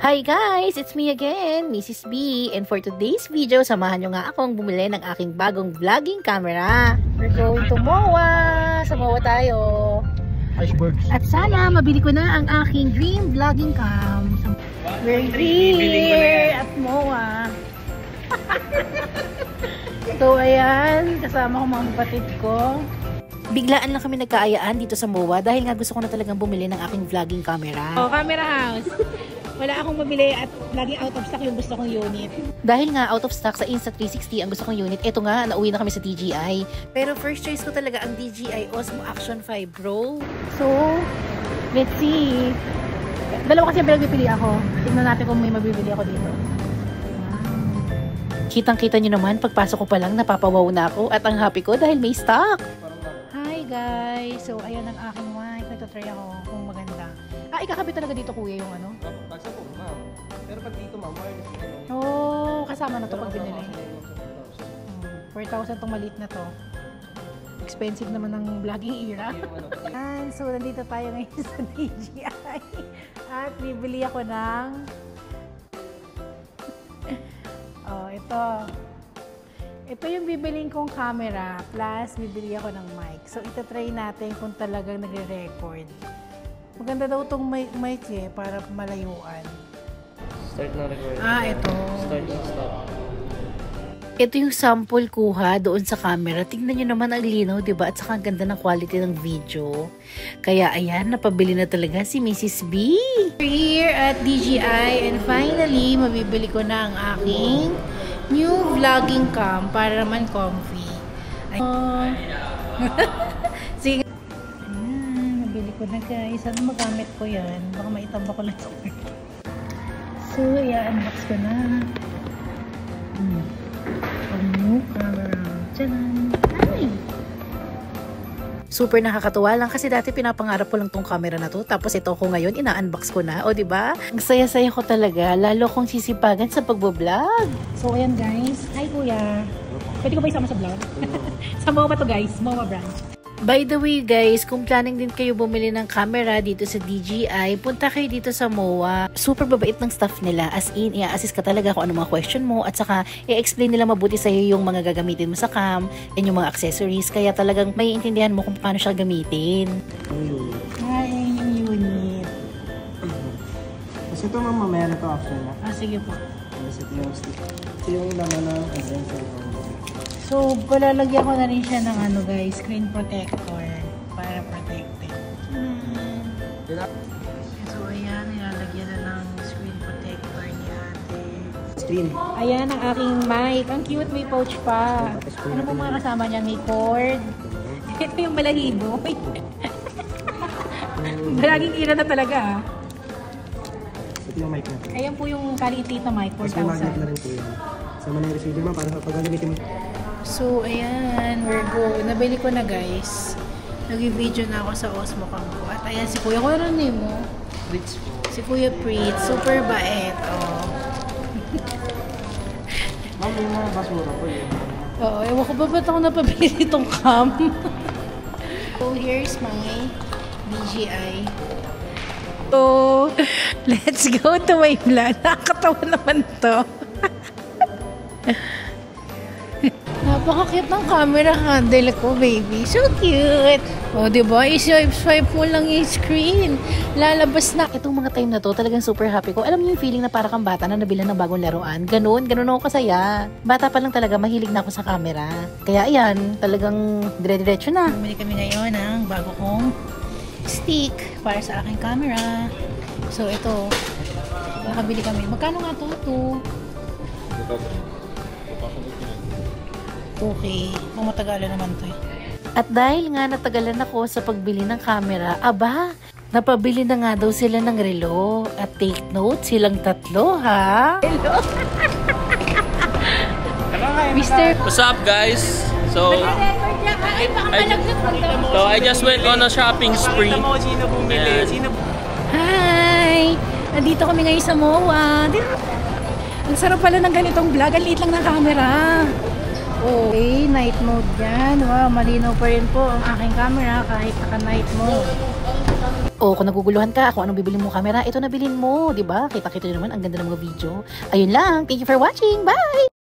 Hi guys! It's me again, Mrs. B. And for today's video, samahan nyo nga akong bumili ng aking bagong vlogging camera. We're going to MOA! Sa MOA tayo. Icebergs. At sana mabili ko na ang aking dream vlogging cam. We're here at MOA. So ayan, kasama ko mga kapatid ko. Biglaan lang kami nagkaayaan dito sa MOA dahil nga gusto ko na talagang bumili ng aking vlogging camera. Oh, camera house. Wala akong mabili at laging out of stock yung gusto kong unit. Dahil nga out of stock sa Insta360 ang gusto kong unit, eto nga, nauwi na kami sa DJI. Pero first choice ko talaga ang DJI Osmo Action 5 Pro. So, let's see. Dalawa kasi pinagpipili ako. Tignan natin kung may mabibili ako dito. Kitang-kita nyo naman, pagpasok ko pa lang, napapawaw na ako at ang happy ko dahil may stock. Hi guys! So, ayan ang aking mic. Nagtatry ako kung maganda. Ikakabit talaga dito kuya yung ano? Basta po, ma'am. Pero pag dito, ma'am, wireless na lang. Oo, kasama na to pag binili. 4,000 tong maliit na to. Expensive naman ng vlogging era. And so, nandito tayo ngayon sa DJI. At bibili ako ng ito. Ito yung bibiling kong camera plus bibili ako ng mic. So, ito-try natin kung talagang nagre-record. Maganda daw itong mic eh, para malayuan. Start na record. Ito. Start and stop. Ito yung sample kuha doon sa camera. Tingnan nyo naman ang linaw, diba? At saka ang ganda ng quality ng video. Kaya ayan, napabili na talaga si Mrs. B. We're here at DJI and finally, mabibili ko na ang aking new vlogging cam para naman comfy. Sige. Nabili ko na guys. Ano magamit ko yan? Baka maitamba ko lang. So, i-unbox ko na. Ang new camera. Tchanan! Hi! Super nakakatuwa lang kasi dati pinapangarap ko lang tong camera na to. Tapos ito ko ngayon, ina-unbox ko na. O, diba? Ang saya-saya ko talaga. Lalo kong sisipagan sa pagbablog. So, ayan guys. Hi kuya. Pwede ko ba isama sa vlog? Sa MOA to guys. MOA branch. By the way guys, kung planning din kayo bumili ng camera dito sa DJI, punta kayo dito sa MOA. Super babait ng staff nila. As in, i-assist ka talaga kung ano mga question mo at saka i-explain nila mabuti sa'yo yung mga gagamitin mo sa cam and yung mga accessories. Kaya talagang may intindihan mo kung paano siya gamitin. Ay, yung unit. Kasi ito ma'am, mamaya na ito after na. Sige po. Ito yung stick. Ito yung laman ng adventure ko. So, palalagyan ko na rin siya ng ano guys, screen protector para protected. So, ayan, nilalagyan na ng screen protector ni ate. Screen. Ayan ang aking mic. Ang cute, may pouch pa. Ano po mga kasama niya? May cord. Ito yung balahibo. Balaging ira na talaga. Ito yung mic natin. Ayan po yung kaliit na mic, 4,000. Mas magnet na rin po yun. Sama na yung receiver ma'am para pag gagamitin mo. So, ayan, we're go. Nabili ko na guys. Nag-video na ako sa Osmo Cam ko. At ayan, si Kuya. Kuya, ano name mo? Fritz po. Si Kuya Pritz. Super bait. Oh. Ma'am, yung mga basura po yun. Oo, ewan ko ba ba't ako napabili itong cam? So, here's my DJI. So, let's go to my vlog. Nakakatawa naman to. Napaka-cute ng camera handle ko, baby. So cute! O, diba? I-swipe mo lang yung screen. Lalabas na. Itong mga time na to, talagang super happy ko. Alam mo yung feeling na para kang bata na nabilan ng bagong laruan? Ganun ako kasaya. Bata pa lang talaga, mahilig na ako sa camera. Kaya ayan, talagang dire-diretso na. Bumili kami ngayon ng bago kong stick para sa aking camera. So, ito. Nakabili kami. Magkano nga to? Okay, matagalan naman to eh. At dahil nga natagalan ako sa pagbili ng camera, aba, napabili na nga daw sila ng relo. At take note, silang tatlo, ha? Hello! Mr. What's up guys? So I just went on a shopping spree. Hi! Nandito kami ngayon sa MOA. Ang sarap pala ng ganitong vlog. Ang liit lang ng camera. Okay, night mode yan. Wow, malinaw pa rin po ang aking camera kahit naka-night mode. O kung naguguluhan ka, kung anong bibili mo camera, ito na bilhin mo, di ba? Kita-kita nyo naman, ang ganda ng mga video. Ayun lang. Thank you for watching. Bye!